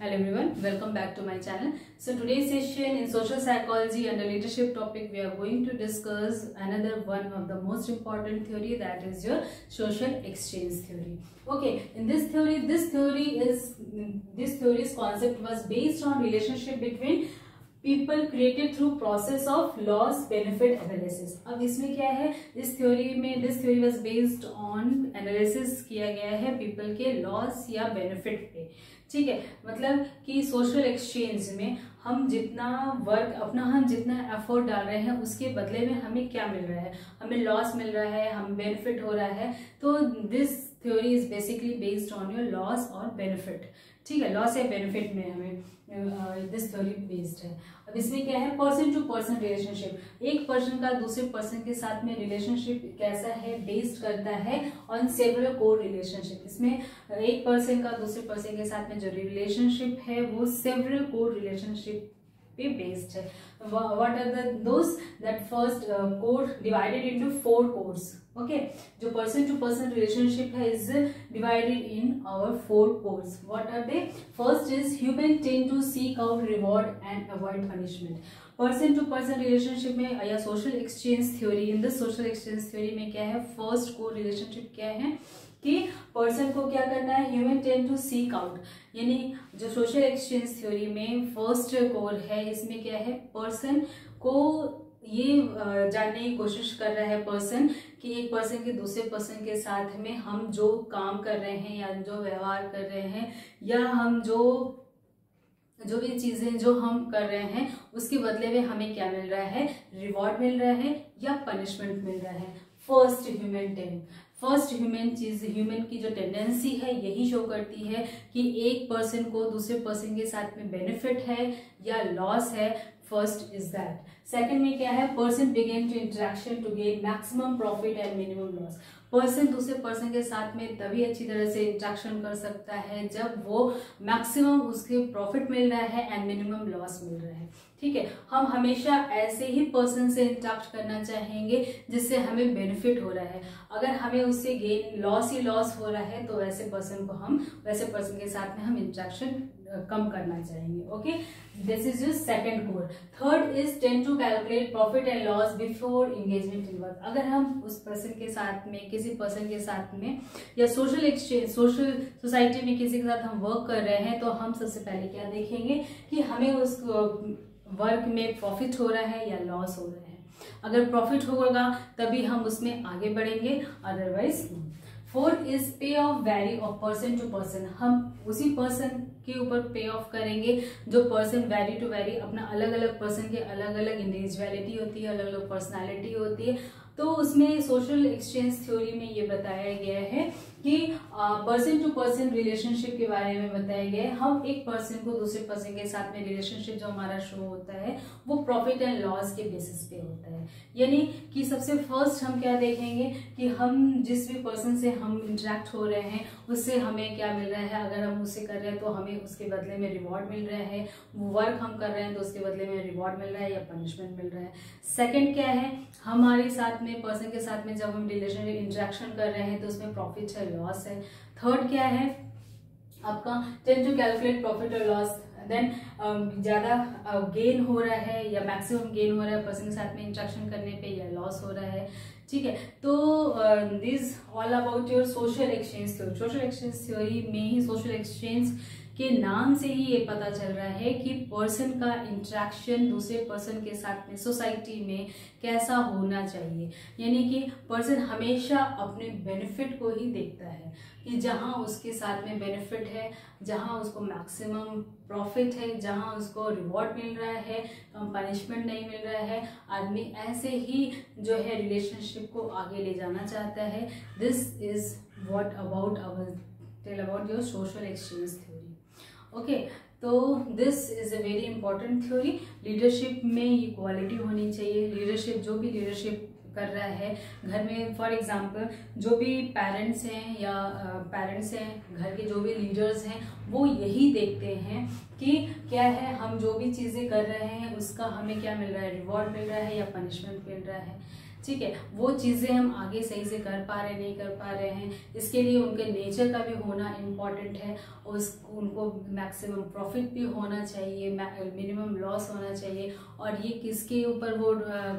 Hello everyone, welcome back to my channel. So today's session in social psychology and the leadership topic, we are going to discuss another one of the most important theory, that is your social exchange theory. Okay, in this theory's concept was based on relationship between people created through process of loss benefit analysis. अब इसमें क्या है, इस theory में this theory was based on analysis किया गया है people के लॉस या बेनिफिट पे. ठीक है, मतलब कि सोशल एक्सचेंज में हम जितना वर्क अपना हम जितना एफर्ट डाल रहे हैं उसके बदले में हमें क्या मिल रहा है, हमें लॉस मिल रहा है, हम बेनिफिट हो रहा है. तो this theory is basically based on your loss और बेनिफिट. ठीक है, लॉस या बेनिफिट में हमें दिस थ्योरी बेस्ड है. अब इसमें क्या है, पर्सन टू पर्सन रिलेशनशिप, एक पर्सन का दूसरे पर्सन के साथ में रिलेशनशिप कैसा है, बेस्ड करता है ऑन सेवरल कोर रिलेशनशिप. इसमें एक पर्सन का दूसरे पर्सन के साथ में जो रिलेशनशिप है वो सेवरल कोर रिलेशनशिप पे बेस्ड है. What are those, that first core divided into 4 cores. Okay, जो पर्सन टू पर्सन रिलेशनशिप है is divided in our 4 cores. What are they? First is human tend to seek out reward and avoid punishment. Person to person relationship में या social exchange theory, in this social exchange theory में क्या है, first core relationship क्या है कि person को क्या करना है, human tend to seek out. यानी जो सोशल एक्सचेंज थ्योरी में फर्स्ट कोर है, इसमें क्या है, पर्सन को ये जानने की कोशिश कर रहा है पर्सन कि एक पर्सन के दूसरे पर्सन के साथ में हम जो काम कर रहे हैं या जो व्यवहार कर रहे हैं या हम जो भी चीजें जो हम कर रहे हैं उसके बदले में हमें क्या मिल रहा है, रिवॉर्ड मिल रहा है या पनिशमेंट मिल रहा है. फर्स्ट ह्यूमन चीज, ह्यूमन की जो टेंडेंसी है यही शो करती है कि एक पर्सन को दूसरे पर्सन के साथ में बेनिफिट है या लॉस है. First is that. सेकंड में क्या है, person begin to interaction to gain maximum profit and minimum loss. Person दूसरे पर्सन के साथ में तभी अच्छी तरह से इंटरेक्शन कर सकता है जब वो मैक्सिमम उसके प्रॉफिट मिल रहा है एंड मिनिमम लॉस मिल रहा है. ठीक है, हम हमेशा ऐसे ही पर्सन से इंटरेक्ट करना चाहेंगे जिससे हमें बेनिफिट हो रहा है. अगर हमें उससे गेन लॉस ही लॉस हो रहा है तो वैसे पर्सन के साथ में हम इंटरेक्शन कम करना चाहेंगे. Okay, this is your second core. Third is tend to calculate profit and loss before engagement in work. अगर हम उस पर्सन के साथ में, किसी पर्सन के साथ में या सोशल एक्सचेंज, सोशल सोसाइटी में किसी के साथ हम वर्क कर रहे हैं तो हम सबसे पहले क्या देखेंगे कि हमें उस वर्क में प्रॉफिट हो रहा है या लॉस हो रहा है. अगर प्रॉफिट होगा तभी हम उसमें आगे बढ़ेंगे, otherwise. Fourth is pay off vary of person to person. हम उसी पर्सन के ऊपर पे ऑफ करेंगे जो पर्सन वैरी टू वैरी, अपना अलग अलग पर्सन के अलग अलग इंडिविजुअलिटी होती है, अलग अलग पर्सनालिटी होती है. तो उसमें सोशल एक्सचेंज थ्योरी में ये बताया गया है कि पर्सन टू पर्सन रिलेशनशिप के बारे में बताया गया है. हम एक पर्सन को दूसरे पर्सन के साथ में रिलेशनशिप जो हमारा शो होता है वो प्रॉफिट एंड लॉस के बेसिस पे होता है. यानी कि सबसे फर्स्ट हम क्या देखेंगे कि हम जिस भी पर्सन से हम इंटरेक्ट हो रहे हैं उससे हमें क्या मिल रहा है. अगर हम उससे कर रहे हैं तो हमें उसके बदले में रिवॉर्ड मिल रहा है. वर्क हम कर रहे हैं तो उसके बदले में रिवॉर्ड मिल रहा है या पनिशमेंट मिल रहा है. सेकेंड क्या है, हमारे साथ में पर्सन के साथ में जब हम रिलेशनशिप इंटरेक्शन कर रहे हैं तो उसमें प्रॉफिट है, लॉस है. थर्ड क्या है आपका, टेंड टू कैलकुलेट प्रॉफिट और लॉस. देन ज्यादा गेन हो रहा है या मैक्सिमम गेन हो रहा है पर्सन के साथ में इंटरेक्शन करने पे या लॉस हो रहा है. ठीक है, तो this all about your social exchange theory. Social exchange theory में ही, सोशल एक्सचेंज के नाम से ही ये पता चल रहा है कि पर्सन का इंटरेक्शन दूसरे पर्सन के साथ में सोसाइटी में कैसा होना चाहिए. यानी कि पर्सन हमेशा अपने बेनिफिट को ही देखता है कि जहां उसके साथ में बेनिफिट है, जहां उसको मैक्सिमम प्रॉफिट है, जहां उसको रिवॉर्ड मिल रहा है, पनिशमेंट नहीं मिल रहा है, आदमी ऐसे ही जो है रिलेशनशिप को आगे ले जाना चाहता है. This is what about our tell about your social exchange theory. Okay, तो this is a very important theory. Leadership में ये क्वालिटी होनी चाहिए. लीडरशिप, जो भी लीडरशिप कर रहा है घर में, फॉर एग्जांपल जो भी पेरेंट्स हैं या पेरेंट्स हैं, घर के जो भी लीडर्स हैं, वो यही देखते हैं कि क्या है, हम जो भी चीज़ें कर रहे हैं उसका हमें क्या मिल रहा है, रिवॉर्ड मिल रहा है या पनिशमेंट मिल रहा है. ठीक है, वो चीज़ें हम आगे सही से कर पा रहे नहीं कर पा रहे हैं, इसके लिए उनके नेचर का भी होना इम्पॉर्टेंट है। उनको मैक्सिमम प्रॉफिट भी होना चाहिए, मिनिमम लॉस होना चाहिए, और ये किसके ऊपर वो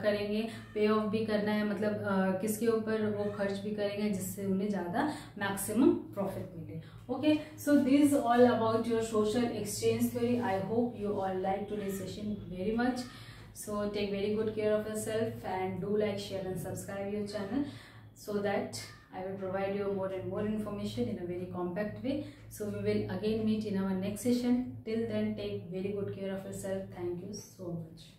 करेंगे, पे ऑफ भी करना है, मतलब किसके ऊपर वो खर्च भी करेंगे जिससे उन्हें ज़्यादा मैक्सिमम प्रॉफिट मिले। Okay, so this is all about your social exchange theory. I hope you all like today's session very much. So take very good care of yourself and do like, share and subscribe your channel so that I will provide you more and more information in a very compact way. So we will again meet in our next session. Till then, take very good care of yourself. Thank you so much.